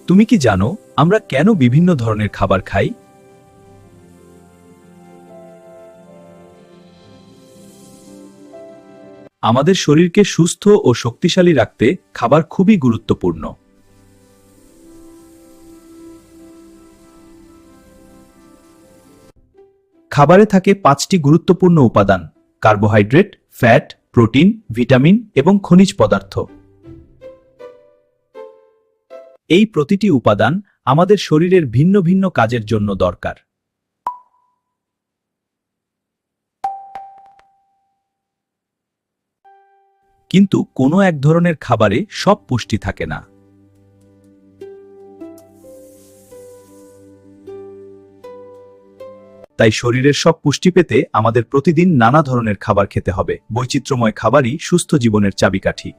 তুমি কি জানো আমরা কেন বিভিন্ন ধরনের খাবার খাই? আমাদের শরীরকে সুস্থ ও শক্তিশালী রাখতে খাবার খুবই গুরুত্বপূর্ণ। খাবারে থাকে 5টি গুরুত্বপূর্ণ উপাদান: কার্বোহাইড্রেট, ফ্যাট, প্রোটিন, ভিটামিন এবং খনিজ পদার্থ। এই প্রতিটি উপাদান আমাদের শরীরের ভিন্ন ভিন্ন কাজের জন্য দরকার। কিন্তু কোনো এক ধরনের খাবারে সব পুষ্টি থাকে না। তাই শরীরের সব পুষ্টি পেতে আমাদের প্রতিদিন নানা ধরনের খাবার খেতে হবে। বৈচিত্র্যময় খাবারই সুস্থ জীবনের চাবিকাঠি।